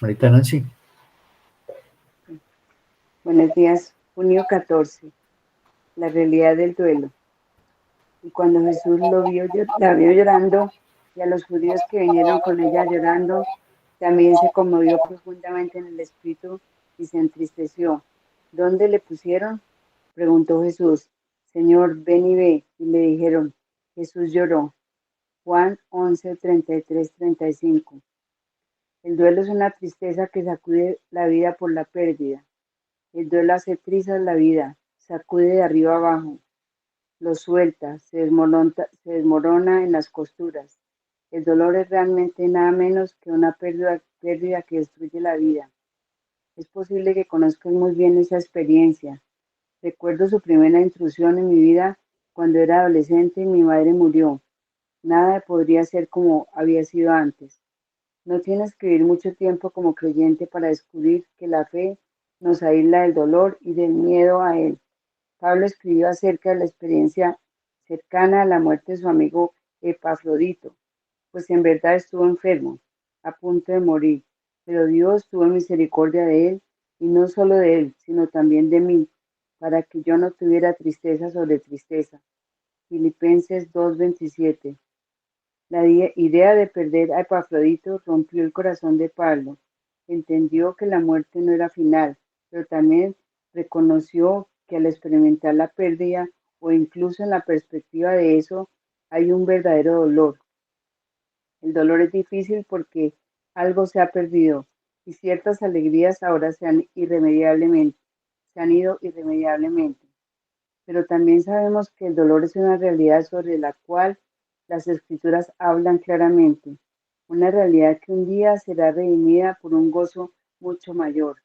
Marita Nancy. Buenos días, junio 14, la realidad del duelo. Y cuando Jesús la vio llorando, y a los judíos que vinieron con ella llorando, también se conmovió profundamente en el espíritu y se entristeció. ¿Dónde le pusieron? Preguntó Jesús. Señor, ven y ve. Y le dijeron, Jesús lloró. Juan 11, 33, 35. El duelo es una tristeza que sacude la vida por la pérdida. El duelo hace trizas la vida, sacude de arriba abajo, lo suelta, se desmorona en las costuras. El dolor es realmente nada menos que una pérdida que destruye la vida. Es posible que conozcas muy bien esa experiencia. Recuerdo su primera intrusión en mi vida cuando era adolescente y mi madre murió. Nada podría ser como había sido antes. No tienes que vivir mucho tiempo como creyente para descubrir que la fe nos aísla del dolor y del miedo a él. Pablo escribió acerca de la experiencia cercana a la muerte de su amigo Epafrodito, pues en verdad estuvo enfermo, a punto de morir, pero Dios tuvo misericordia de él, y no solo de él, sino también de mí, para que yo no tuviera tristeza sobre tristeza. Filipenses 2:27. La idea de perder a Epafrodito rompió el corazón de Pablo. Entendió que la muerte no era final, pero también reconoció que al experimentar la pérdida o incluso en la perspectiva de eso hay un verdadero dolor. El dolor es difícil porque algo se ha perdido y ciertas alegrías ahora se han ido irremediablemente. Pero también sabemos que el dolor es una realidad sobre la cual las escrituras hablan claramente, una realidad que un día será redimida por un gozo mucho mayor.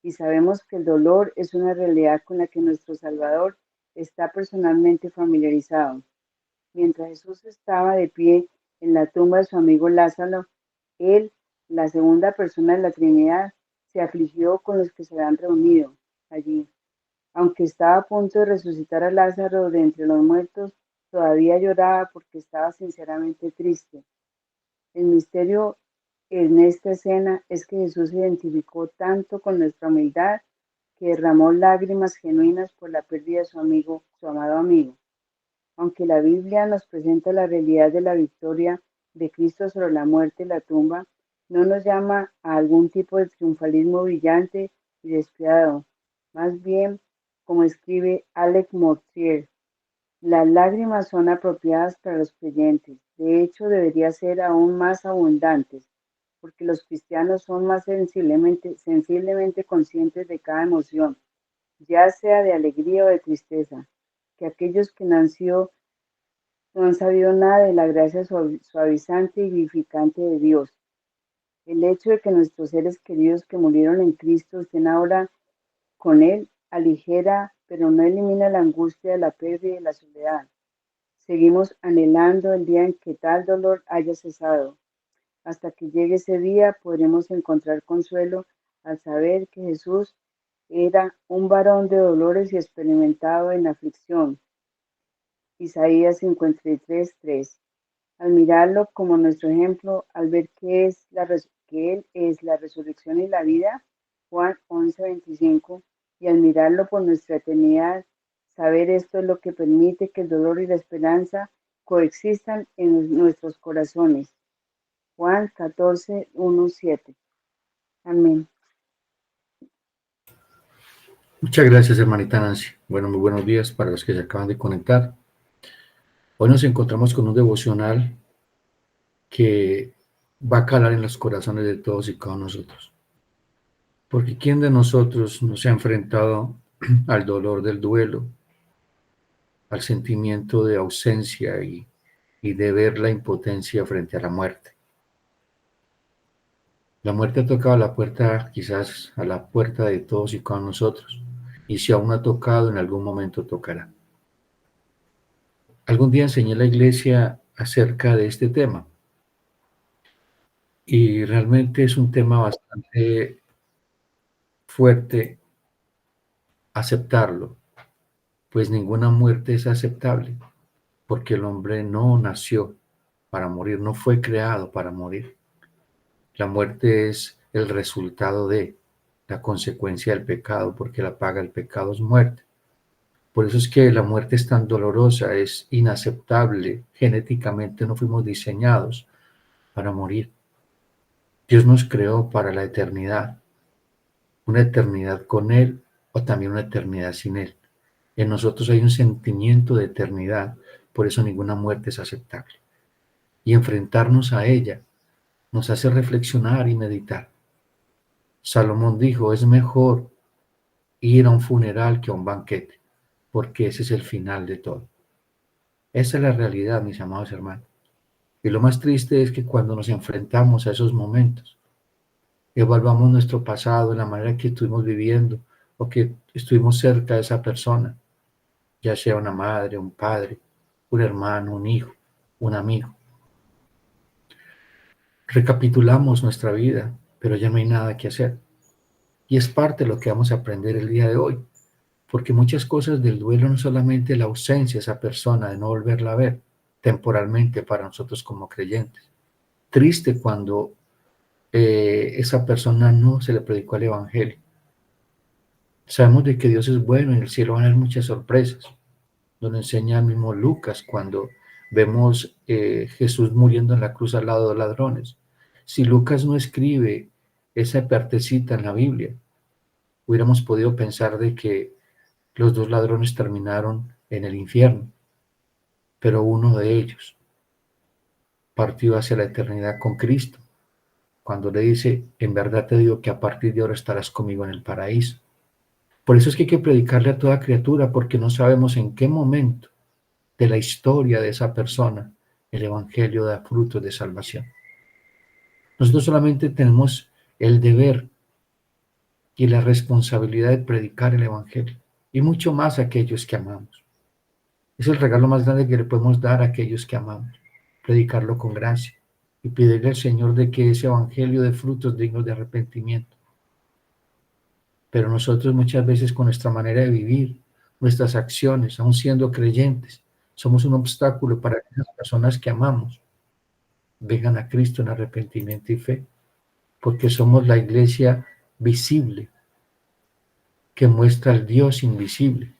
Y sabemos que el dolor es una realidad con la que nuestro Salvador está personalmente familiarizado. Mientras Jesús estaba de pie en la tumba de su amigo Lázaro, él, la segunda persona de la Trinidad, se afligió con los que se habían reunido allí. Aunque estaba a punto de resucitar a Lázaro de entre los muertos, todavía lloraba porque estaba sinceramente triste. El misterio en esta escena es que Jesús se identificó tanto con nuestra humildad que derramó lágrimas genuinas por la pérdida de su amigo, su amado amigo. Aunque la Biblia nos presenta la realidad de la victoria de Cristo sobre la muerte y la tumba, no nos llama a algún tipo de triunfalismo brillante y despiadado. Más bien, como escribe Alec Mortier, las lágrimas son apropiadas para los creyentes. De hecho, debería ser aún más abundantes, porque los cristianos son más sensiblemente conscientes de cada emoción, ya sea de alegría o de tristeza, que aquellos que no han sabido nada de la gracia suavizante y vivificante de Dios. El hecho de que nuestros seres queridos que murieron en Cristo estén ahora con Él aligera, pero no elimina la angustia de la pérdida y la soledad. Seguimos anhelando el día en que tal dolor haya cesado. Hasta que llegue ese día podremos encontrar consuelo al saber que Jesús era un varón de dolores y experimentado en aflicción. Isaías 53:3. Al mirarlo como nuestro ejemplo, al ver que Él es la resurrección y la vida, Juan 11:25, y al mirarlo por nuestra eternidad, saber esto es lo que permite que el dolor y la esperanza coexistan en nuestros corazones. Juan 14:1-7. Amén. Muchas gracias, hermanita Nancy. Bueno, muy buenos días para los que se acaban de conectar. Hoy nos encontramos con un devocional que va a calar en los corazones de todos y cada uno de nosotros. Porque ¿quién de nosotros no se ha enfrentado al dolor del duelo, al sentimiento de ausencia y de ver la impotencia frente a la muerte? La muerte ha tocado a la puerta, quizás a la puerta de todos y cada uno de nosotros. Y si aún no ha tocado, en algún momento tocará. Algún día enseñé en la iglesia acerca de este tema y realmente es un tema bastante fuerte aceptarlo, pues ninguna muerte es aceptable, porque el hombre no nació para morir, no fue creado para morir. La muerte es el resultado de la consecuencia del pecado, porque la paga del pecado es muerte. Por eso es que la muerte es tan dolorosa, es inaceptable. Genéticamente no fuimos diseñados para morir. Dios nos creó para la eternidad, una eternidad con Él o también una eternidad sin Él. En nosotros hay un sentimiento de eternidad, por eso ninguna muerte es aceptable. Y enfrentarnos a ella nos hace reflexionar y meditar. Salomón dijo, es mejor ir a un funeral que a un banquete, porque ese es el final de todo. Esa es la realidad, mis amados hermanos. Y lo más triste es que cuando nos enfrentamos a esos momentos, evaluamos nuestro pasado, la manera que estuvimos viviendo o que estuvimos cerca de esa persona, ya sea una madre, un padre, un hermano, un hijo, un amigo. Recapitulamos nuestra vida, pero ya no hay nada que hacer. Y es parte de lo que vamos a aprender el día de hoy, porque muchas cosas del duelo no solamente la ausencia de esa persona, de no volverla a ver temporalmente para nosotros como creyentes. Triste cuando esa persona no se le predicó el Evangelio. Sabemos de que Dios es bueno y en el cielo van a haber muchas sorpresas. Nos lo enseña el mismo Lucas cuando vemos Jesús muriendo en la cruz al lado de ladrones. Si Lucas no escribe esa partecita en la Biblia, hubiéramos podido pensar de que los dos ladrones terminaron en el infierno, pero uno de ellos partió hacia la eternidad con Cristo, cuando le dice, en verdad te digo que a partir de ahora estarás conmigo en el paraíso. Por eso es que hay que predicarle a toda criatura, porque no sabemos en qué momento de la historia de esa persona el Evangelio da frutos de salvación. Nosotros solamente tenemos el deber y la responsabilidad de predicar el Evangelio, y mucho más a aquellos que amamos. Es el regalo más grande que le podemos dar a aquellos que amamos, predicarlo con gracia y pedirle al Señor de que ese Evangelio dé frutos dignos de arrepentimiento. Pero nosotros muchas veces con nuestra manera de vivir, nuestras acciones, aun siendo creyentes, somos un obstáculo para que las personas que amamos vengan a Cristo en arrepentimiento y fe, porque somos la iglesia visible que muestra al Dios invisible.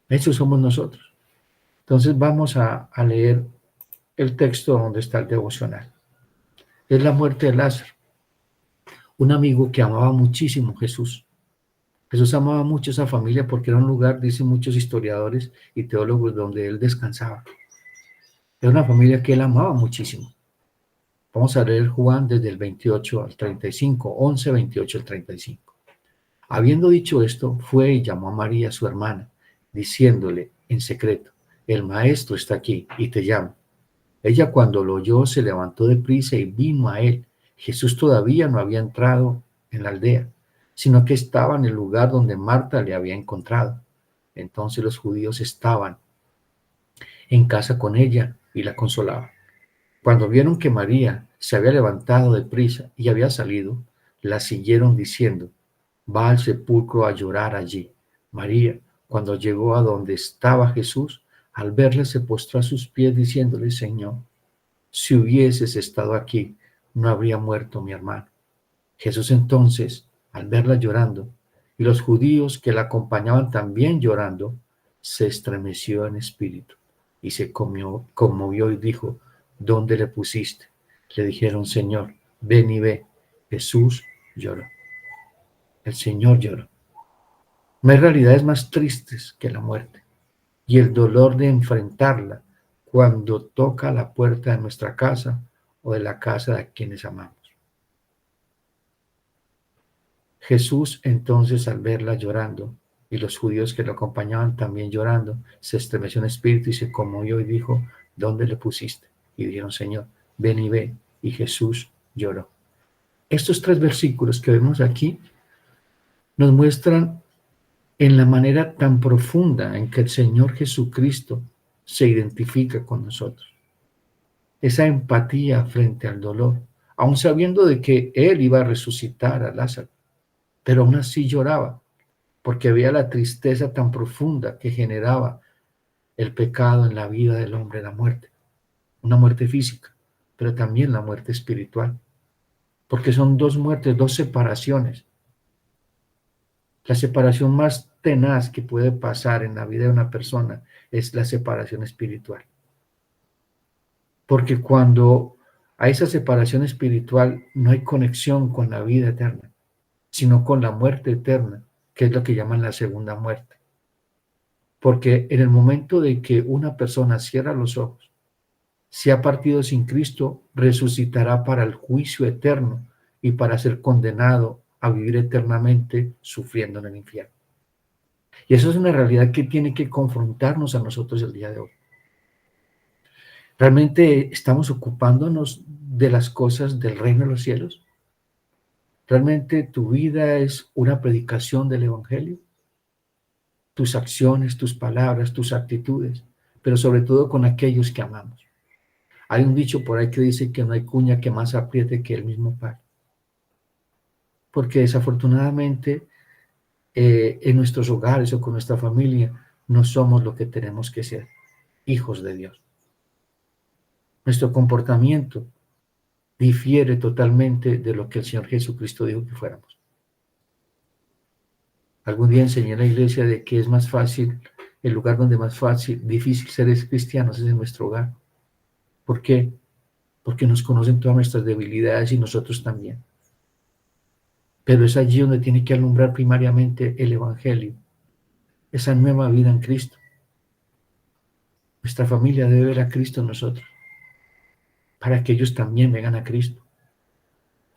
Eso somos nosotros. Entonces vamos a leer el texto donde está el devocional. Es la muerte de Lázaro, un amigo que amaba muchísimo a Jesús. Jesús amaba mucho a esa familia porque era un lugar, dicen muchos historiadores y teólogos, donde él descansaba. Era una familia que él amaba muchísimo. Vamos a leer Juan desde el 28 al 35, 11, 28 al 35. Habiendo dicho esto, fue y llamó a María, su hermana, diciéndole en secreto, el maestro está aquí y te llama. Ella cuando lo oyó se levantó deprisa y vino a él. Jesús todavía no había entrado en la aldea, sino que estaba en el lugar donde Marta le había encontrado. Entonces los judíos estaban en casa con ella y la consolaban. Cuando vieron que María se había levantado deprisa y había salido, la siguieron diciendo, va al sepulcro a llorar allí. María, cuando llegó a donde estaba Jesús, al verle se postró a sus pies diciéndole, Señor, si hubieses estado aquí, no habría muerto mi hermano. Jesús entonces, al verla llorando, y los judíos que la acompañaban también llorando, se estremeció en espíritu y se conmovió y dijo, ¿dónde le pusiste? Le dijeron, Señor, ven y ve. Jesús lloró. El Señor lloró. No hay realidades más tristes que la muerte y el dolor de enfrentarla cuando toca la puerta de nuestra casa o de la casa de quienes amamos. Jesús entonces al verla llorando y los judíos que lo acompañaban también llorando, se estremeció en espíritu y se conmovió y dijo, ¿dónde le pusiste? Y dijeron, Señor, ven y ve. Y Jesús lloró. Estos tres versículos que vemos aquí nos muestran en la manera tan profunda en que el Señor Jesucristo se identifica con nosotros. Esa empatía frente al dolor, aun sabiendo de que Él iba a resucitar a Lázaro, pero aún así lloraba, porque veía la tristeza tan profunda que generaba el pecado en la vida del hombre, la muerte, una muerte física, pero también la muerte espiritual, porque son dos muertes, dos separaciones. La separación más tenaz que puede pasar en la vida de una persona es la separación espiritual. Porque cuando hay esa separación espiritual, no hay conexión con la vida eterna, sino con la muerte eterna, que es lo que llaman la segunda muerte. Porque en el momento de que una persona cierra los ojos, si ha partido sin Cristo, resucitará para el juicio eterno y para ser condenado a vivir eternamente sufriendo en el infierno. Y eso es una realidad que tiene que confrontarnos a nosotros el día de hoy. ¿Realmente estamos ocupándonos de las cosas del reino de los cielos? ¿Realmente tu vida es una predicación del Evangelio? Tus acciones, tus palabras, tus actitudes, pero sobre todo con aquellos que amamos. Hay un dicho por ahí que dice que no hay cuña que más apriete que el mismo palo. Porque desafortunadamente en nuestros hogares o con nuestra familia no somos lo que tenemos que ser, hijos de Dios. Nuestro comportamiento difiere totalmente de lo que el Señor Jesucristo dijo que fuéramos. Algún día enseñé en la iglesia de que es más fácil, el lugar donde más difícil ser cristianos es en nuestro hogar. ¿Por qué? Porque nos conocen todas nuestras debilidades y nosotros también. Pero es allí donde tiene que alumbrar primariamente el Evangelio, esa nueva vida en Cristo. Nuestra familia debe ver a Cristo en nosotros, para que ellos también vengan a Cristo.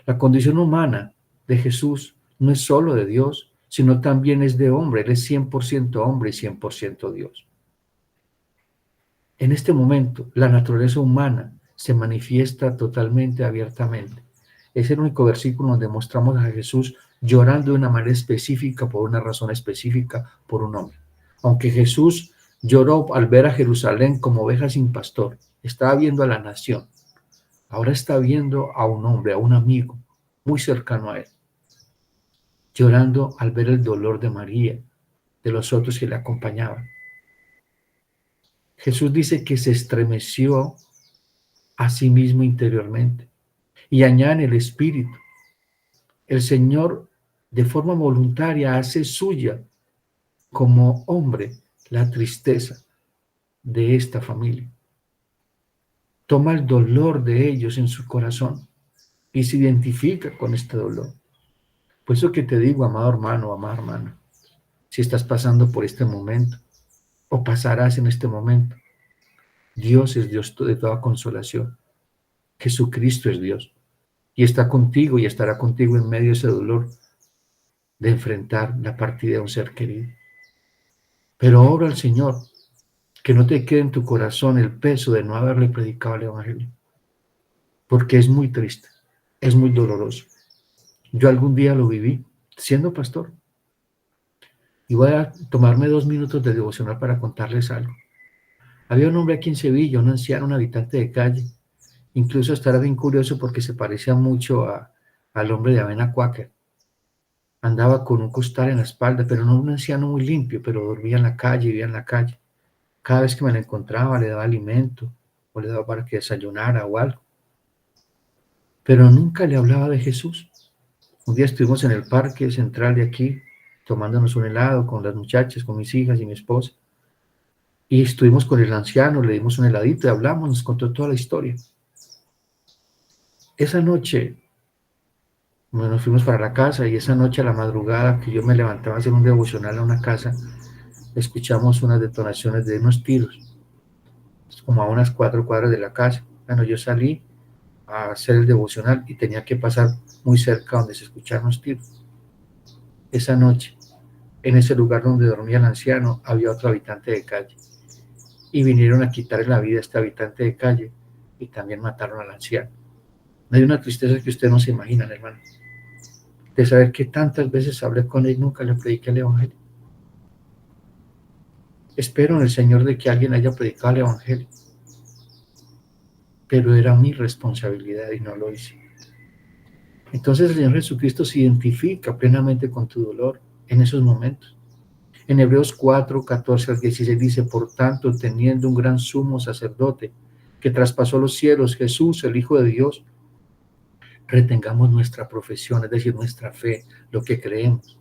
La condición humana de Jesús no es solo de Dios, sino también es de hombre. Él es 100% hombre y 100% Dios. En este momento, la naturaleza humana se manifiesta totalmente abiertamente. Es el único versículo donde mostramos a Jesús llorando de una manera específica, por una razón específica, por un hombre. Aunque Jesús lloró al ver a Jerusalén como oveja sin pastor, estaba viendo a la nación. Ahora está viendo a un hombre, a un amigo muy cercano a él, llorando al ver el dolor de María, de los otros que le acompañaban. Jesús dice que se estremeció a sí mismo interiormente y añade el espíritu. El Señor de forma voluntaria hace suya como hombre la tristeza de esta familia. Toma el dolor de ellos en su corazón y se identifica con este dolor. Por eso que te digo, amado hermano, amada hermana, si estás pasando por este momento o pasarás en este momento, Dios es Dios de toda consolación. Jesucristo es Dios y está contigo y estará contigo en medio de ese dolor de enfrentar la partida de un ser querido. Pero ora al Señor que no te quede en tu corazón el peso de no haberle predicado el Evangelio, porque es muy triste, es muy doloroso. Yo algún día lo viví siendo pastor y voy a tomarme 2 minutos de devocional para contarles algo. Había un hombre aquí en Sevilla, un anciano, un habitante de calle. Incluso hasta era bien curioso porque se parecía mucho al hombre de Avena Quaker. Andaba con un costal en la espalda, pero no un anciano muy limpio, pero dormía en la calle, vivía en la calle. Cada vez que me lo encontraba le daba alimento o le daba para que desayunara o algo. Pero nunca le hablaba de Jesús. Un día estuvimos en el parque central de aquí, tomándonos un helado con las muchachas, con mis hijas y mi esposa. Y estuvimos con el anciano, le dimos un heladito y hablamos, nos contó toda la historia. Esa noche, bueno, nos fuimos para la casa y esa noche a la madrugada que yo me levantaba a hacer un devocional a una casa, escuchamos unas detonaciones de unos tiros, como a unas 4 cuadras de la casa. Bueno, yo salí a hacer el devocional y tenía que pasar muy cerca donde se escuchaban los tiros. Esa noche, en ese lugar donde dormía el anciano, había otro habitante de calle. Y vinieron a quitarle la vida a este habitante de calle y también mataron al anciano. Me dio una tristeza que ustedes no se imaginan, hermano, de saber que tantas veces hablé con él y nunca le prediqué el Evangelio. Espero en el Señor de que alguien haya predicado el Evangelio, pero era mi responsabilidad y no lo hice. Entonces el Señor Jesucristo se identifica plenamente con tu dolor en esos momentos. En Hebreos 4, 14 al 16 dice: por tanto, teniendo un gran sumo sacerdote que traspasó los cielos, Jesús, el Hijo de Dios, retengamos nuestra profesión, es decir, nuestra fe, lo que creemos.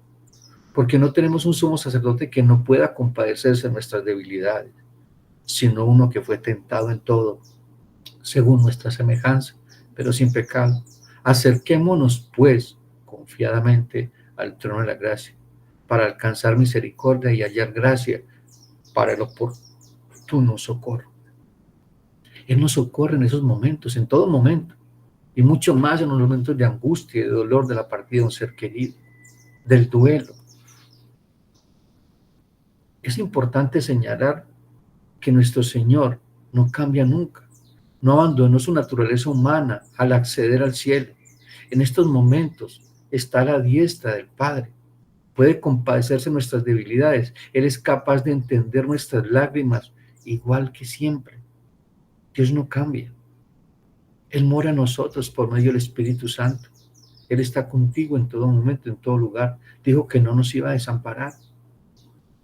Porque no tenemos un sumo sacerdote que no pueda compadecerse de nuestras debilidades, sino uno que fue tentado en todo, según nuestra semejanza, pero sin pecado. Acerquémonos, pues, confiadamente al trono de la gracia, para alcanzar misericordia y hallar gracia para el oportuno socorro. Él nos socorre en esos momentos, en todo momento, y mucho más en los momentos de angustia y de dolor de la partida de un ser querido, del duelo. Es importante señalar que nuestro Señor no cambia nunca, no abandonó su naturaleza humana al acceder al cielo. En estos momentos está a la diestra del Padre, puede compadecerse de nuestras debilidades, Él es capaz de entender nuestras lágrimas igual que siempre. Dios no cambia. Él mora en nosotros por medio del Espíritu Santo. Él está contigo en todo momento, en todo lugar. Dijo que no nos iba a desamparar.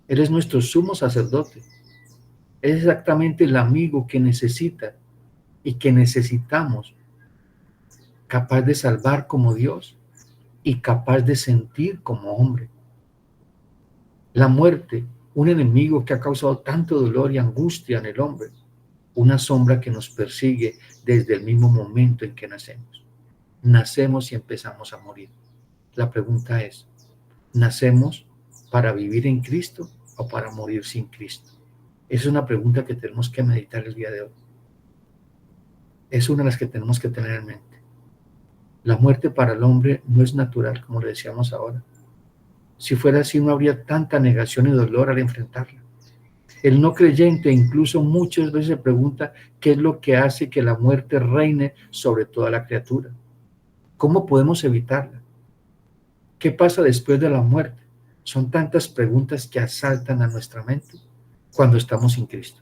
Él es nuestro sumo sacerdote. Es exactamente el amigo que necesita y que necesitamos, capaz de salvar como Dios y capaz de sentir como hombre. La muerte, un enemigo que ha causado tanto dolor y angustia en el hombre, una sombra que nos persigue desde el mismo momento en que nacemos. Nacemos y empezamos a morir. La pregunta es, ¿nacemos para vivir en Cristo o para morir sin Cristo? Esa es una pregunta que tenemos que meditar el día de hoy. Es una de las que tenemos que tener en mente. La muerte para el hombre no es natural, como le decíamos ahora. Si fuera así, no habría tanta negación y dolor al enfrentarla. El no creyente incluso muchas veces se pregunta qué es lo que hace que la muerte reine sobre toda la criatura. ¿Cómo podemos evitarla? ¿Qué pasa después de la muerte? Son tantas preguntas que asaltan a nuestra mente cuando estamos en Cristo.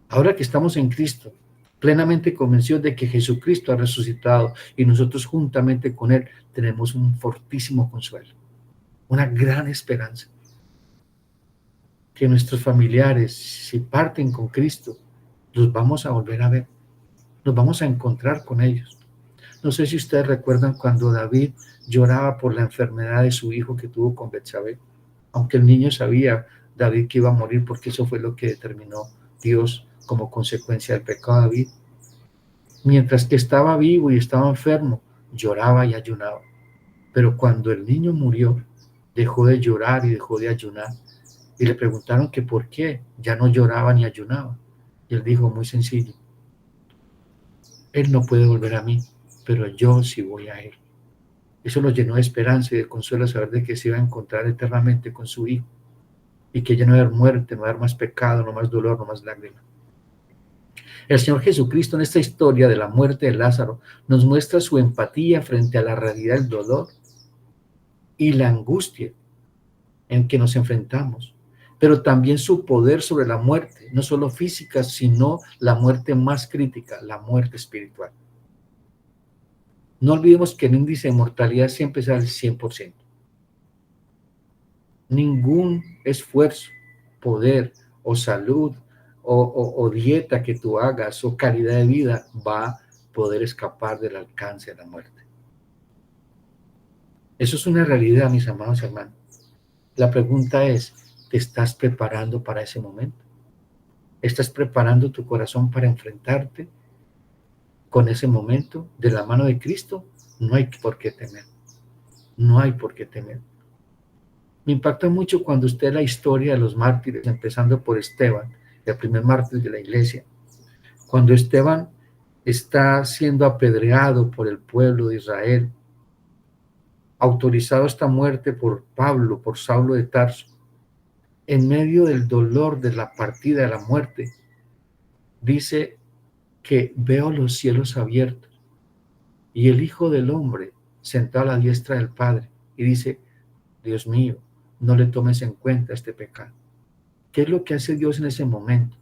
Ahora que estamos en Cristo, plenamente convencidos de que Jesucristo ha resucitado y nosotros juntamente con Él tenemos un fortísimo consuelo, una gran esperanza. Que nuestros familiares, si parten con Cristo, los vamos a volver a ver, nos vamos a encontrar con ellos. No sé si ustedes recuerdan cuando David lloraba por la enfermedad de su hijo que tuvo con Betsabé, aunque el niño sabía, David, que iba a morir porque eso fue lo que determinó Dios como consecuencia del pecado de David. Mientras que estaba vivo y estaba enfermo, lloraba y ayunaba. Pero cuando el niño murió, dejó de llorar y dejó de ayunar. Y le preguntaron que por qué ya no lloraba ni ayunaba. Y él dijo, muy sencillo, él no puede volver a mí, pero yo sí voy a él. Eso lo llenó de esperanza y de consuelo saber de que se iba a encontrar eternamente con su hijo y que ya no va a haber muerte, no va a haber más pecado, no más dolor, no más lágrimas. El Señor Jesucristo en esta historia de la muerte de Lázaro nos muestra su empatía frente a la realidad del dolor y la angustia en que nos enfrentamos, pero también su poder sobre la muerte, no solo física, sino la muerte más crítica, la muerte espiritual. No olvidemos que el índice de mortalidad siempre es al 100%. Ningún esfuerzo, poder o salud o dieta que tú hagas o calidad de vida va a poder escapar del alcance de la muerte. Eso es una realidad, mis amados hermanos. La pregunta es, ¿te estás preparando para ese momento? ¿Estás preparando tu corazón para enfrentarte con ese momento de la mano de Cristo? No hay por qué temer. No hay por qué temer. Me impacta mucho cuando usted la historia de los mártires, empezando por Esteban, el primer mártir de la iglesia. Cuando Esteban está siendo apedreado por el pueblo de Israel, autorizado a esta muerte por Pablo, por Saulo de Tarso, en medio del dolor de la partida de la muerte, dice que veo los cielos abiertos y el Hijo del Hombre sentado a la diestra del Padre y dice, Dios mío, no le tomes en cuenta este pecado. ¿Qué es lo que hace Dios en ese momento?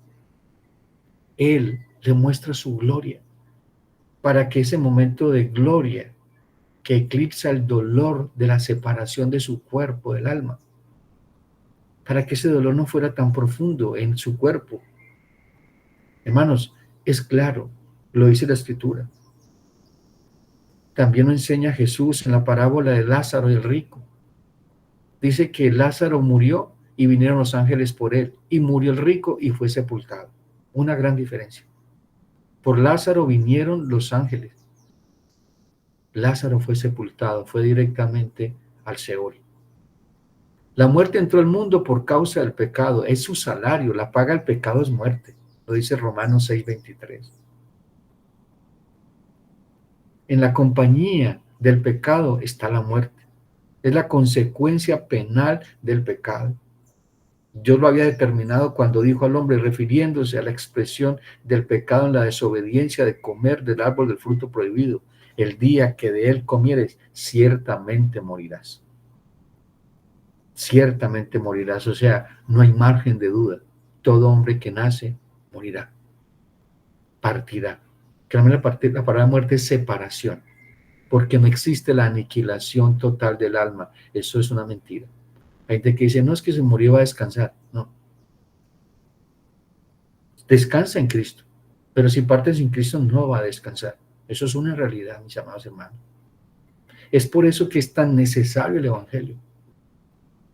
Él le muestra su gloria para que ese momento de gloria que eclipsa el dolor de la separación de su cuerpo, del alma, para que ese dolor no fuera tan profundo en su cuerpo. Hermanos, es claro, lo dice la Escritura. También lo enseña Jesús en la parábola de Lázaro y el rico. Dice que Lázaro murió y vinieron los ángeles por él, y murió el rico y fue sepultado. Una gran diferencia. Por Lázaro vinieron los ángeles. Lázaro fue sepultado, fue directamente al Seol. La muerte entró al mundo por causa del pecado, es su salario, la paga del pecado es muerte, lo dice Romanos 6:23. En la compañía del pecado está la muerte, es la consecuencia penal del pecado. Dios lo había determinado cuando dijo al hombre, refiriéndose a la expresión del pecado en la desobediencia de comer del árbol del fruto prohibido: el día que de él comieres, ciertamente morirás. Ciertamente morirás, o sea, no hay margen de duda. Todo hombre que nace morirá, partirá. Que la palabra muerte es separación, porque no existe la aniquilación total del alma. Eso es una mentira. Hay gente que dice, no, es que se murió, va a descansar. No. Descansa en Cristo, pero si parte sin Cristo no va a descansar. Eso es una realidad, mis amados hermanos. Es por eso que es tan necesario el Evangelio,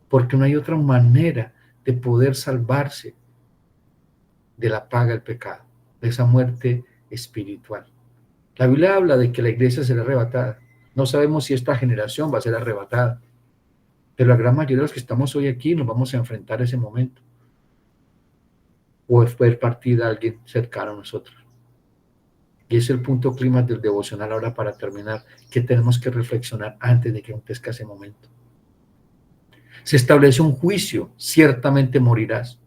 porque no hay otra manera de poder salvarse de la paga del pecado, de esa muerte espiritual. La Biblia habla de que la iglesia será arrebatada. No sabemos si esta generación va a ser arrebatada, pero la gran mayoría de los que estamos hoy aquí nos vamos a enfrentar a ese momento. O poder partir a alguien cercano a nosotros. Y ese es el punto clímax del devocional ahora para terminar, que tenemos que reflexionar antes de que acontezca ese momento. Se establece un juicio, ciertamente morirás.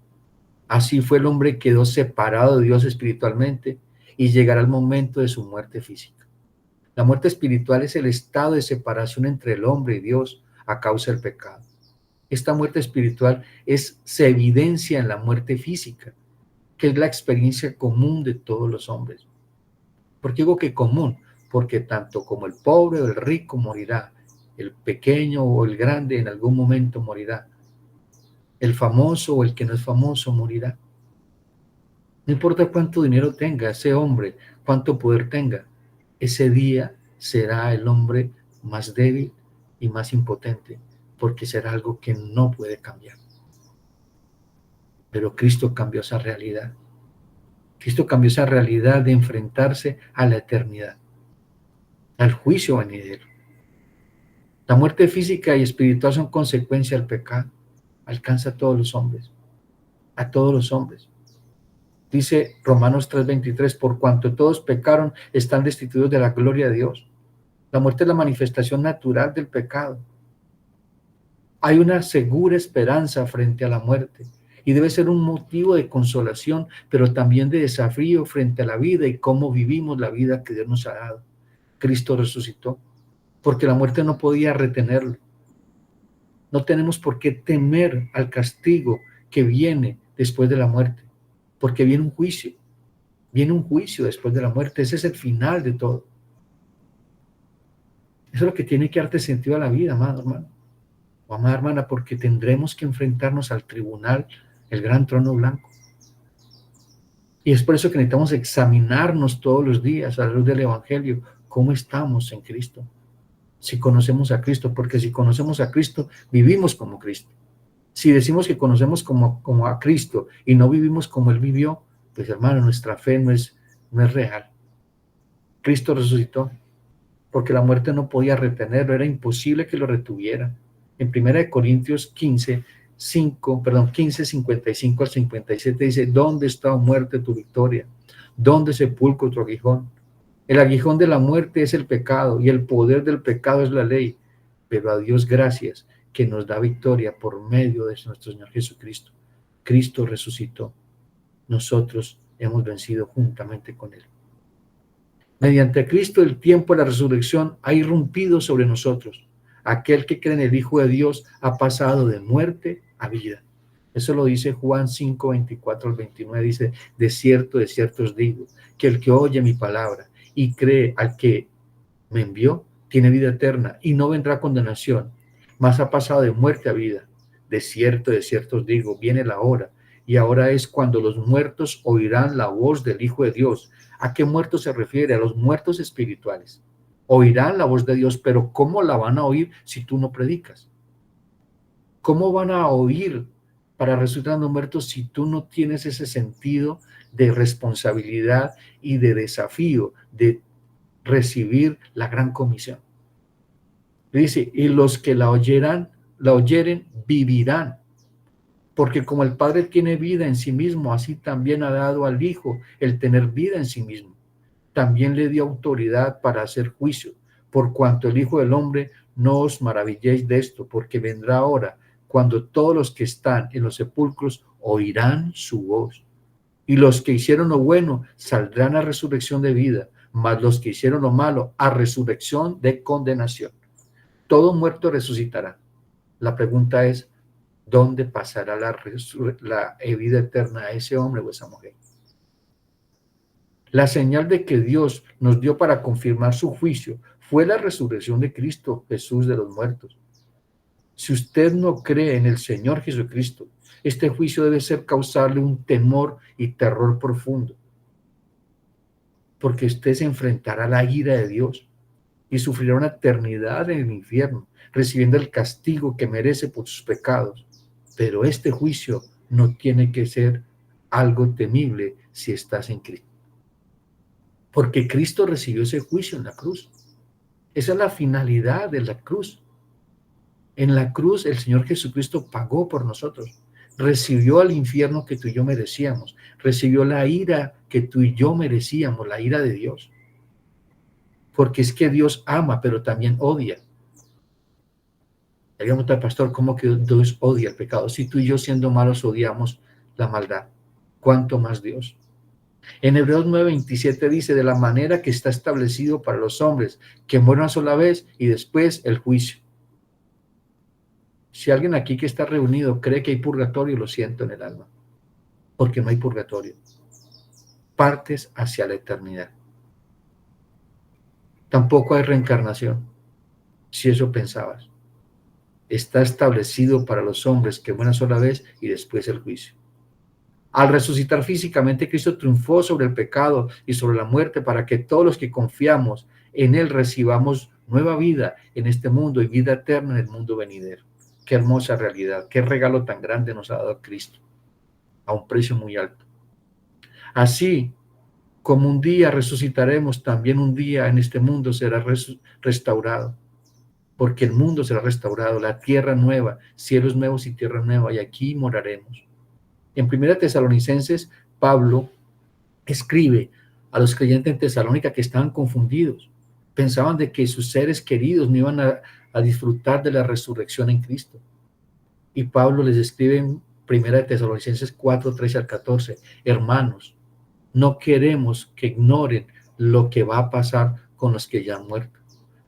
Así fue el hombre, quedó separado de Dios espiritualmente y llegará el momento de su muerte física. La muerte espiritual es el estado de separación entre el hombre y Dios a causa del pecado. Esta muerte espiritual se evidencia en la muerte física, que es la experiencia común de todos los hombres. ¿Por qué digo que común? Porque tanto como el pobre o el rico morirá, el pequeño o el grande en algún momento morirá, el famoso o el que no es famoso morirá. No importa cuánto dinero tenga ese hombre, cuánto poder tenga, ese día será el hombre más débil y más impotente, porque será algo que no puede cambiar. Pero Cristo cambió esa realidad. Cristo cambió esa realidad de enfrentarse a la eternidad, al juicio venidero. La muerte física y espiritual son consecuencia del pecado. Alcanza a todos los hombres, a todos los hombres. Dice Romanos 3:23, por cuanto todos pecaron, están destituidos de la gloria de Dios. La muerte es la manifestación natural del pecado. Hay una segura esperanza frente a la muerte y debe ser un motivo de consolación, pero también de desafío frente a la vida y cómo vivimos la vida que Dios nos ha dado. Cristo resucitó, porque la muerte no podía retenerlo. No tenemos por qué temer al castigo que viene después de la muerte, porque viene un juicio después de la muerte. Ese es el final de todo. Eso es lo que tiene que darte sentido a la vida, amado hermano o amada hermana, porque tendremos que enfrentarnos al tribunal, el gran trono blanco. Y es por eso que necesitamos examinarnos todos los días a la luz del Evangelio, cómo estamos en Cristo, si conocemos a Cristo, porque si conocemos a Cristo, vivimos como Cristo. Si decimos que conocemos como a Cristo y no vivimos como Él vivió, pues hermano, nuestra fe no es real. Cristo resucitó, porque la muerte no podía retenerlo, era imposible que lo retuviera. En 1 Corintios 15, 55 al 57 dice, ¿dónde está, oh muerte, tu victoria? ¿Dónde, sepulcro, tu aguijón? El aguijón de la muerte es el pecado y el poder del pecado es la ley, pero a Dios gracias que nos da victoria por medio de nuestro Señor Jesucristo. Cristo resucitó. Nosotros hemos vencido juntamente con Él. Mediante Cristo el tiempo de la resurrección ha irrumpido sobre nosotros. Aquel que cree en el Hijo de Dios ha pasado de muerte a vida. Eso lo dice Juan 5, 24 al 29. Dice, de cierto os digo, que el que oye mi palabra y cree al que me envió, tiene vida eterna y no vendrá condenación, mas ha pasado de muerte a vida. De cierto os digo, viene la hora, y ahora es cuando los muertos oirán la voz del Hijo de Dios. ¿A qué muertos se refiere? A los muertos espirituales. Oirán la voz de Dios, pero ¿cómo la van a oír si tú no predicas? ¿Cómo van a oír para resucitar a los muertos si tú no tienes ese sentido de responsabilidad y de desafío de recibir la gran comisión? Dice, y los que la oyeren, vivirán. Porque como el Padre tiene vida en sí mismo, así también ha dado al Hijo el tener vida en sí mismo. También le dio autoridad para hacer juicio, por cuanto el Hijo del Hombre, no os maravilléis de esto, porque vendrá hora cuando todos los que están en los sepulcros oirán su voz. Y los que hicieron lo bueno saldrán a resurrección de vida, mas los que hicieron lo malo a resurrección de condenación. Todo muerto resucitará. La pregunta es, ¿dónde pasará la vida eterna a ese hombre o esa mujer? La señal de que Dios nos dio para confirmar su juicio fue la resurrección de Cristo Jesús de los muertos. Si usted no cree en el Señor Jesucristo, este juicio debe ser causarle un temor y terror profundo, porque usted se enfrentará a la ira de Dios y sufrirá una eternidad en el infierno, recibiendo el castigo que merece por sus pecados. Pero este juicio no tiene que ser algo temible si estás en Cristo, porque Cristo recibió ese juicio en la cruz. Esa es la finalidad de la cruz. En la cruz el Señor Jesucristo pagó por nosotros, recibió al infierno que tú y yo merecíamos, recibió la ira que tú y yo merecíamos, la ira de Dios. Porque es que Dios ama, pero también odia. Le digamos al pastor, ¿cómo que Dios odia el pecado? Si tú y yo siendo malos odiamos la maldad, ¿cuánto más Dios? En Hebreos 9:27 dice, de la manera que está establecido para los hombres, que mueran una sola vez y después el juicio. Si alguien aquí que está reunido cree que hay purgatorio, lo siento en el alma, porque no hay purgatorio. Partes hacia la eternidad. Tampoco hay reencarnación, si eso pensabas. Está establecido para los hombres que mueran sola vez y después el juicio. Al resucitar físicamente, Cristo triunfó sobre el pecado y sobre la muerte para que todos los que confiamos en Él recibamos nueva vida en este mundo y vida eterna en el mundo venidero. Qué hermosa realidad, qué regalo tan grande nos ha dado Cristo, a un precio muy alto. Así como un día resucitaremos, también un día en este mundo será restaurado, porque el mundo será restaurado, la tierra nueva, cielos nuevos y tierra nueva, y aquí moraremos. En 1 Tesalonicenses, Pablo escribe a los creyentes en Tesalónica que estaban confundidos, pensaban de que sus seres queridos no iban a disfrutar de la resurrección en Cristo. Y Pablo les escribe en 1 Tesalonicenses 4, 13 al 14, hermanos, no queremos que ignoren lo que va a pasar con los que ya han muerto,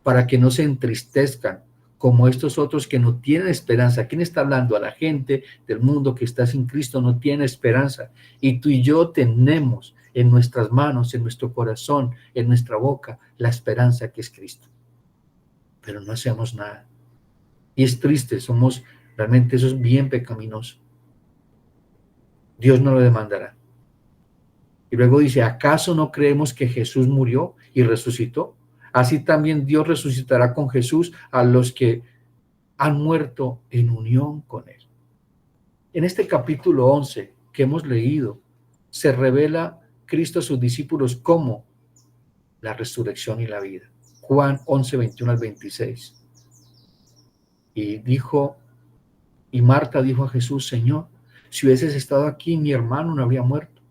para que no se entristezcan como estos otros que no tienen esperanza. ¿Quién está hablando? A la gente del mundo que está sin Cristo, no tiene esperanza. Y tú y yo tenemos en nuestras manos, en nuestro corazón, en nuestra boca, la esperanza que es Cristo. Pero no hacemos nada. Y es triste, realmente eso es bien pecaminoso. Dios no lo demandará. Y luego dice, ¿acaso no creemos que Jesús murió y resucitó? Así también Dios resucitará con Jesús a los que han muerto en unión con Él. En este capítulo 11 que hemos leído, se revela Cristo a sus discípulos como la resurrección y la vida. Juan 11, 21 al 26. Y Marta dijo a Jesús, Señor, si hubieses estado aquí, mi hermano no habría muerto.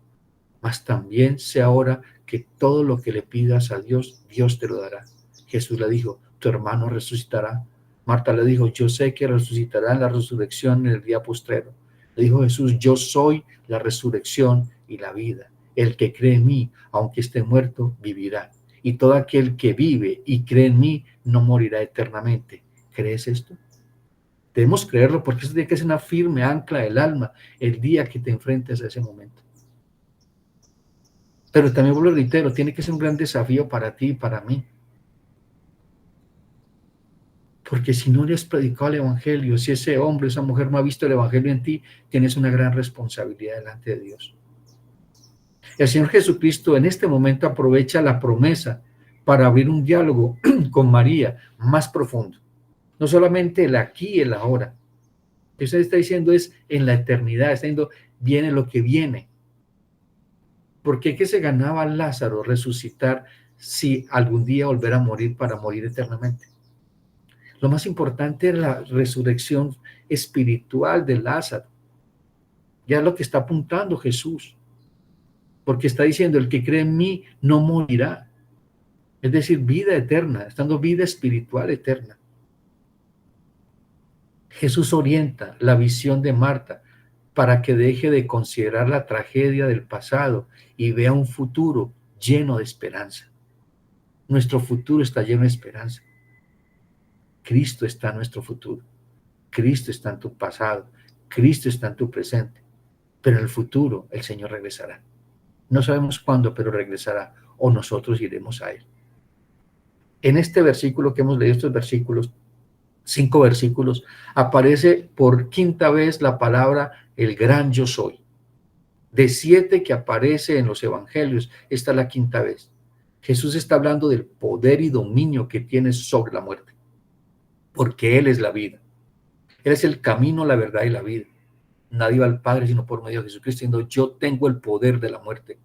Mas también sé ahora que todo lo que le pidas a Dios, Dios te lo dará. Jesús le dijo, tu hermano resucitará. Marta le dijo, yo sé que resucitará en la resurrección en el día postrero. Le dijo Jesús, yo soy la resurrección y la vida. El que cree en mí, aunque esté muerto, vivirá. Y todo aquel que vive y cree en mí, no morirá eternamente. ¿Crees esto? Debemos creerlo porque eso tiene que ser una firme ancla del alma el día que te enfrentes a ese momento. Pero también vuelvo a reitero, tiene que ser un gran desafío para ti y para mí. Porque si no le has predicado el evangelio, si ese hombre, esa mujer no ha visto el evangelio en ti, tienes una gran responsabilidad delante de Dios. El Señor Jesucristo en este momento aprovecha la promesa para abrir un diálogo con María más profundo. No solamente el aquí y el ahora. Lo que usted está diciendo es en la eternidad, está diciendo viene lo que viene. ¿Por qué que se ganaba Lázaro resucitar si algún día volver a morir para morir eternamente? Lo más importante es la resurrección espiritual de Lázaro. Ya es lo que está apuntando Jesús. Porque está diciendo, el que cree en mí no morirá. Es decir, vida eterna, estando vida espiritual eterna. Jesús orienta la visión de Marta para que deje de considerar la tragedia del pasado y vea un futuro lleno de esperanza. Nuestro futuro está lleno de esperanza. Cristo está en nuestro futuro. Cristo está en tu pasado. Cristo está en tu presente. Pero en el futuro el Señor regresará. No sabemos cuándo, pero regresará o nosotros iremos a Él. En este versículo que hemos leído, estos versículos, 5 versículos, aparece por quinta vez la palabra el gran yo soy. De 7 que aparece en los evangelios, esta es la quinta vez. Jesús está hablando del poder y dominio que tiene sobre la muerte, porque Él es la vida. Él es el camino, la verdad y la vida. Nadie va al Padre sino por medio de Jesucristo, diciendo yo tengo el poder de la muerte,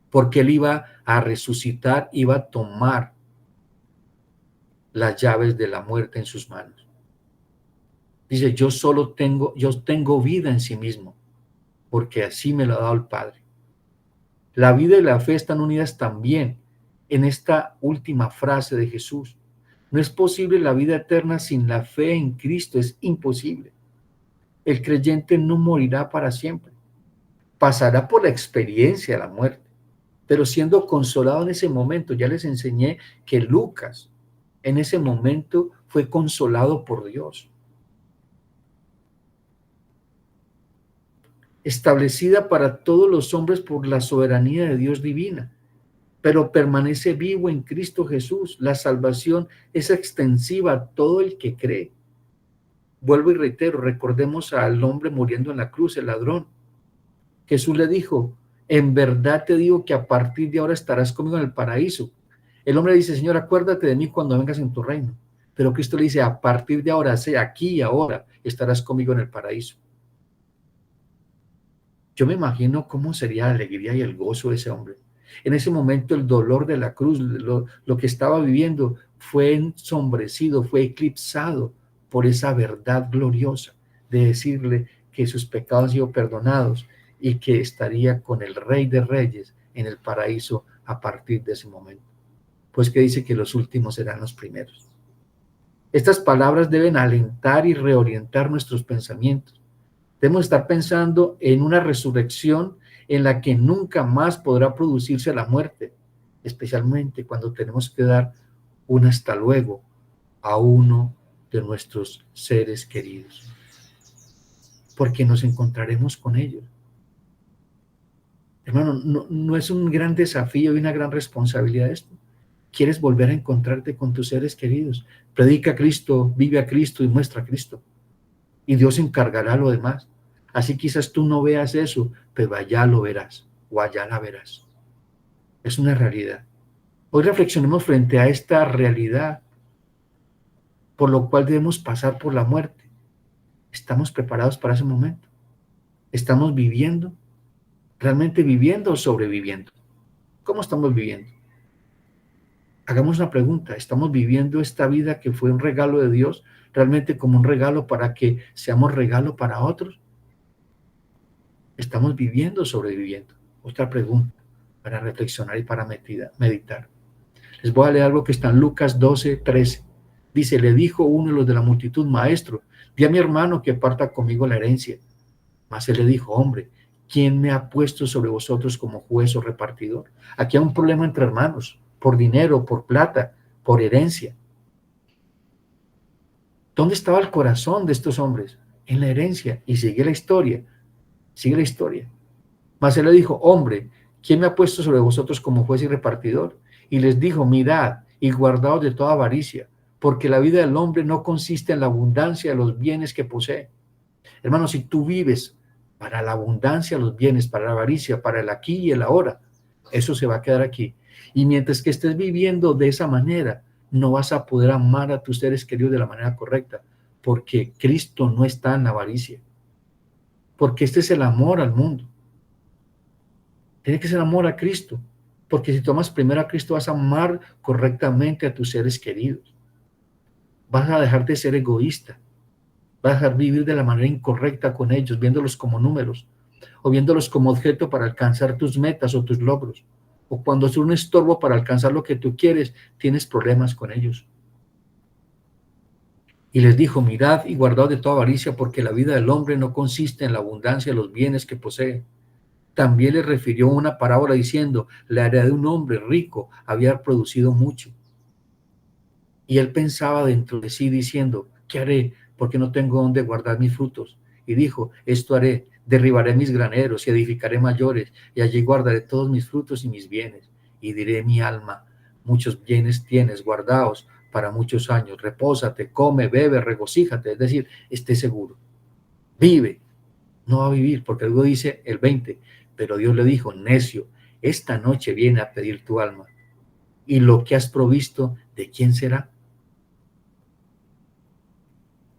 porque Él iba a resucitar, iba a tomar las llaves de la muerte en sus manos. Dice, yo tengo vida en sí mismo, porque así me lo ha dado el Padre. La vida y la fe están unidas también en esta última frase de Jesús. No es posible la vida eterna sin la fe en Cristo, es imposible. El creyente no morirá para siempre. Pasará por la experiencia de la muerte, pero siendo consolado en ese momento. Ya les enseñé que Lucas en ese momento fue consolado por Dios. Establecida para todos los hombres por la soberanía de Dios divina, pero permanece vivo en Cristo Jesús. La salvación es extensiva a todo el que cree. Vuelvo y reitero, recordemos al hombre muriendo en la cruz, el ladrón. Jesús le dijo, en verdad te digo que a partir de ahora estarás conmigo en el paraíso. El hombre dice, Señor, acuérdate de mí cuando vengas en tu reino. Pero Cristo le dice, a partir de ahora, sea aquí y ahora, estarás conmigo en el paraíso. Yo me imagino cómo sería la alegría y el gozo de ese hombre. En ese momento el dolor de la cruz, lo que estaba viviendo, fue ensombrecido, fue eclipsado por esa verdad gloriosa de decirle que sus pecados han sido perdonados y que estaría con el Rey de Reyes en el paraíso a partir de ese momento. Pues que dice que los últimos serán los primeros. Estas palabras deben alentar y reorientar nuestros pensamientos. Debemos estar pensando en una resurrección en la que nunca más podrá producirse la muerte, especialmente cuando tenemos que dar un hasta luego a uno de nuestros seres queridos, porque nos encontraremos con ellos. Hermano, no es un gran desafío y una gran responsabilidad esto. ¿Quieres volver a encontrarte con tus seres queridos? Predica a Cristo, vive a Cristo y muestra a Cristo. Y Dios se encargará lo demás. Así quizás tú no veas eso, pero allá lo verás o allá la verás. Es una realidad. Hoy reflexionemos frente a esta realidad por lo cual debemos pasar por la muerte. ¿Estamos preparados para ese momento? ¿Estamos viviendo? ¿Realmente viviendo o sobreviviendo? ¿Cómo estamos viviendo? Hagamos una pregunta. ¿Estamos viviendo esta vida que fue un regalo de Dios realmente como un regalo para que seamos regalo para otros? ¿Estamos viviendo o sobreviviendo? Otra pregunta para reflexionar y para meditar. Les voy a leer algo que está en Lucas 12:13. Dice, le dijo uno de los de la multitud, maestro, di a mi hermano que parta conmigo la herencia. Mas él le dijo, hombre, ¿quién me ha puesto sobre vosotros como juez o repartidor? Aquí hay un problema entre hermanos, por dinero, por plata, por herencia. ¿Dónde estaba el corazón de estos hombres? En la herencia. Y sigue la historia. Sigue la historia. Mas él le dijo, hombre, ¿quién me ha puesto sobre vosotros como juez y repartidor? Y les dijo, mirad y guardaos de toda avaricia, porque la vida del hombre no consiste en la abundancia de los bienes que posee. Hermano, si tú vives para la abundancia de los bienes, para la avaricia, para el aquí y el ahora, Eso se va a quedar aquí. Y mientras que estés viviendo de esa manera, no vas a poder amar a tus seres queridos de la manera correcta, porque Cristo no está en la avaricia, porque este es el amor al mundo. Tiene que ser amor a Cristo, porque si tomas primero a Cristo vas a amar correctamente a tus seres queridos. Vas a dejar de ser egoísta, vas a dejar vivir de la manera incorrecta con ellos, viéndolos como números, o viéndolos como objeto para alcanzar tus metas o tus logros. O cuando es un estorbo para alcanzar lo que tú quieres, tienes problemas con ellos. Y les dijo, mirad y guardad de toda avaricia, porque la vida del hombre no consiste en la abundancia de los bienes que posee. También le refirió una parábola diciendo, la heredad de un hombre rico había producido mucho. Y él pensaba dentro de sí diciendo, ¿qué haré? Porque no tengo dónde guardar mis frutos. Y dijo, esto haré, derribaré mis graneros y edificaré mayores, y allí guardaré todos mis frutos y mis bienes. Y diré mi alma, muchos bienes tienes guardados para muchos años, repósate, come, bebe, regocíjate, es decir, esté seguro. Vive, no va a vivir, porque luego dice el 20, pero Dios le dijo, necio, esta noche viene a pedir tu alma, y lo que has provisto, ¿de quién será?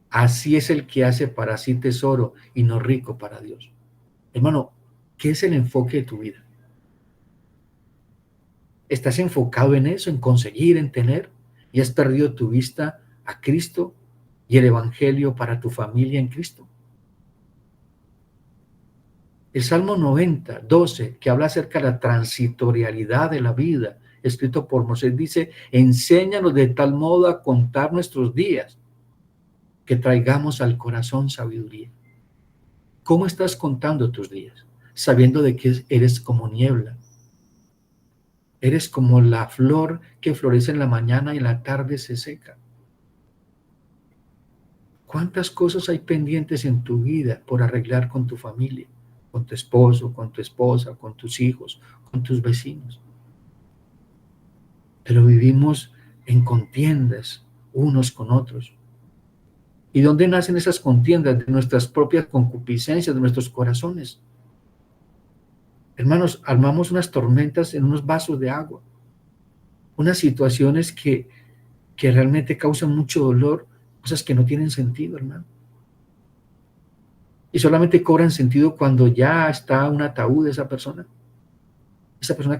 Así es el que hace para sí tesoro y no rico para Dios. Hermano, ¿qué es el enfoque de tu vida? ¿Estás enfocado en eso, en conseguir, en tener? ¿Y has perdido tu vista a Cristo y el Evangelio para tu familia en Cristo? El Salmo 90, 12, que habla acerca de la transitorialidad de la vida, escrito por Moisés, dice, enséñanos de tal modo a contar nuestros días, que traigamos al corazón sabiduría. ¿Cómo estás contando tus días? Sabiendo de que eres como niebla. Eres como la flor que florece en la mañana y en la tarde se seca. ¿Cuántas cosas hay pendientes en tu vida por arreglar con tu familia, con tu esposo, con tu esposa, con tus hijos, con tus vecinos? Pero vivimos en contiendas unos con otros. ¿Y dónde nacen esas contiendas? De nuestras propias concupiscencias, de nuestros corazones. Hermanos, armamos unas tormentas en unos vasos de agua, unas situaciones que realmente causan mucho dolor, cosas que no tienen sentido, hermano. Y solamente cobran sentido cuando ya está un ataúd de esa persona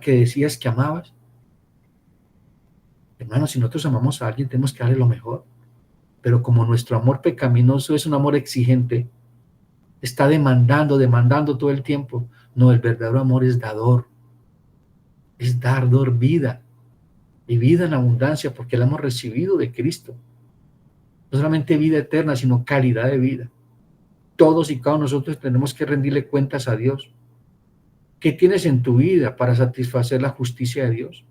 que decías que amabas. Hermano, si nosotros amamos a alguien, tenemos que darle lo mejor. Pero como nuestro amor pecaminoso es un amor exigente, está demandando todo el tiempo. No, el verdadero amor es dador. Es dar vida. Y vida en abundancia, porque la hemos recibido de Cristo. No solamente vida eterna, sino calidad de vida. Todos y cada uno de nosotros tenemos que rendirle cuentas a Dios. ¿Qué tienes en tu vida para satisfacer la justicia de Dios?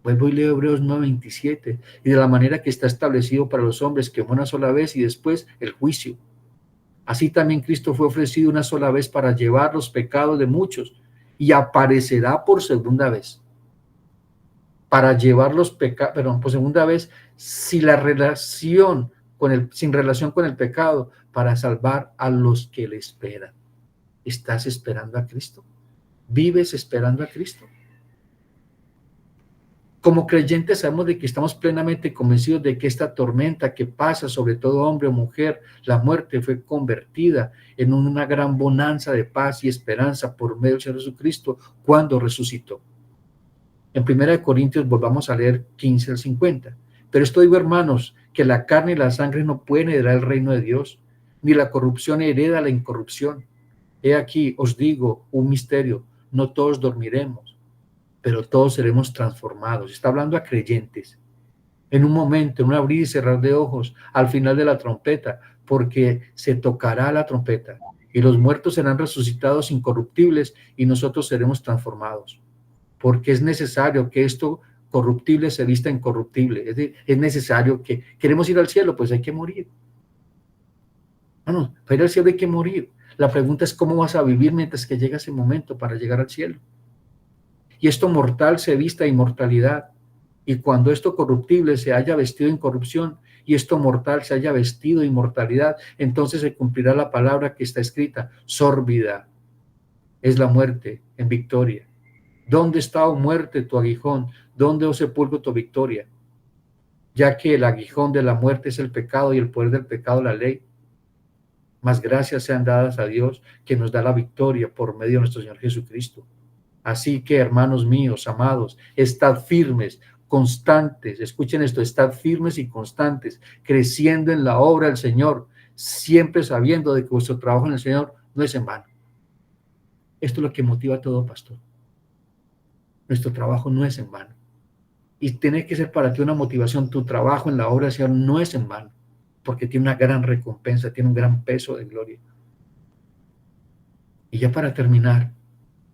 Vuelvo y leo Hebreos 9:27, y de la manera que está establecido para los hombres que una sola vez y después el juicio. Así también Cristo fue ofrecido una sola vez para llevar los pecados de muchos y aparecerá por segunda vez. Para llevar los pecados, por segunda vez, sin relación con el pecado, para salvar a los que le esperan. ¿Estás esperando a Cristo? ¿Vives esperando a Cristo? Como creyentes sabemos de que estamos plenamente convencidos de que esta tormenta que pasa sobre todo hombre o mujer, la muerte, fue convertida en una gran bonanza de paz y esperanza por medio del Señor Jesucristo cuando resucitó. En 1 Corintios volvamos a leer 15 al 50. Pero esto digo, hermanos, que la carne y la sangre no pueden heredar el reino de Dios, ni la corrupción hereda la incorrupción. He aquí, os digo un misterio, no todos dormiremos, pero todos seremos transformados. Está hablando a creyentes. En un momento, en un abrir y cerrar de ojos, al final de la trompeta, porque se tocará la trompeta y los muertos serán resucitados incorruptibles y nosotros seremos transformados. Porque es necesario que esto corruptible se vista incorruptible. Es necesario que queremos ir al cielo, pues hay que morir. Bueno, para ir al cielo hay que morir. La pregunta es cómo vas a vivir mientras que llega ese momento para llegar al cielo. Y esto mortal se vista inmortalidad. Y cuando esto corruptible se haya vestido de incorrupción y esto mortal se haya vestido de inmortalidad, entonces se cumplirá la palabra que está escrita: sórbida es la muerte en victoria. ¿Dónde está, oh muerte, tu aguijón? ¿Dónde, oh sepulcro, tu victoria? Ya que el aguijón de la muerte es el pecado y el poder del pecado la ley. Mas gracias sean dadas a Dios que nos da la victoria por medio de nuestro Señor Jesucristo. Así que, hermanos míos, amados, estad firmes, constantes, escuchen esto, estad firmes y constantes, creciendo en la obra del Señor, siempre sabiendo de que vuestro trabajo en el Señor no es en vano. Esto es lo que motiva a todo pastor. Nuestro trabajo no es en vano. Y tiene que ser para ti una motivación. Tu trabajo en la obra del Señor no es en vano, porque tiene una gran recompensa, tiene un gran peso de gloria. Y ya para terminar,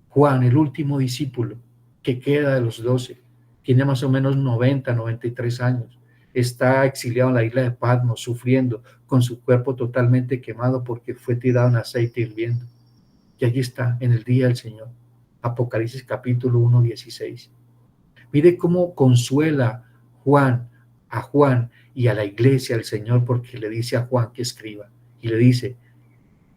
Juan, el último discípulo que queda de los 12, tiene más o menos 93 años. Está exiliado en la isla de Patmos, sufriendo, con su cuerpo totalmente quemado porque fue tirado en aceite hirviendo. Y allí está, en el día del Señor. Apocalipsis capítulo 1, 16. Mire cómo consuela Juan a Juan y a la iglesia del Señor, porque le dice a Juan que escriba. Y le dice,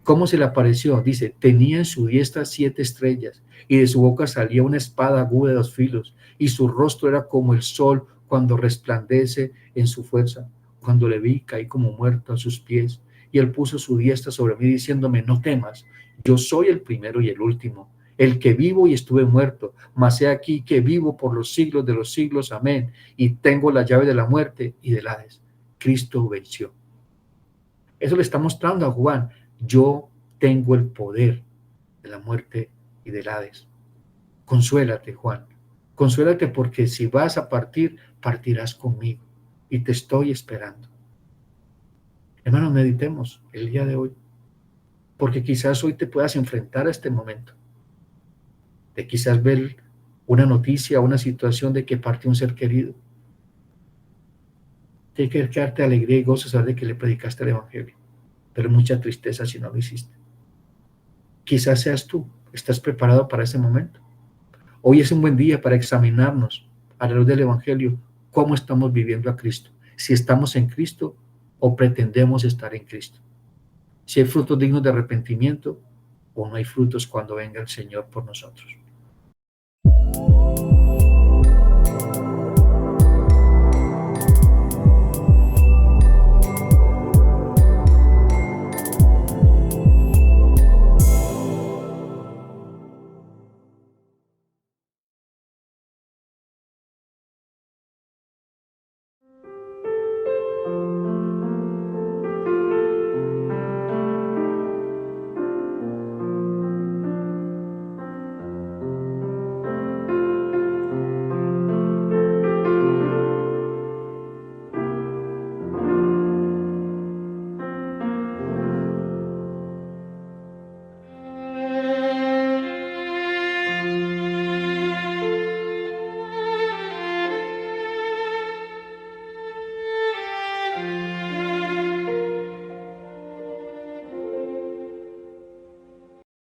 ¿cómo se le apareció? Dice, tenía en su diestra 7 estrellas, y de su boca salía una espada aguda de 2 filos, y su rostro era como el sol cuando resplandece en su fuerza. Cuando le vi, caí como muerto a sus pies, y él puso su diestra sobre mí, diciéndome, no temas, yo soy el primero y el último, el que vivo y estuve muerto, mas he aquí que vivo por los siglos de los siglos, amén, y tengo la llave de la muerte y del Hades. Cristo venció. Eso le está mostrando a Juan. Yo tengo el poder de la muerte y del Hades. Consuélate, Juan. Consuélate porque si vas a partir, partirás conmigo. Y te estoy esperando. Hermanos, meditemos el día de hoy. Porque quizás hoy te puedas enfrentar a este momento. De quizás ver una noticia, una situación de que partió un ser querido. Tiene que quedarte alegría y gozo saber de que le predicaste el Evangelio. Pero mucha tristeza si no lo hiciste. Quizás seas tú. ¿Estás preparado para ese momento? Hoy es un buen día para examinarnos a la luz del Evangelio cómo estamos viviendo a Cristo. Si estamos en Cristo o pretendemos estar en Cristo. Si hay frutos dignos de arrepentimiento o no hay frutos cuando venga el Señor por nosotros.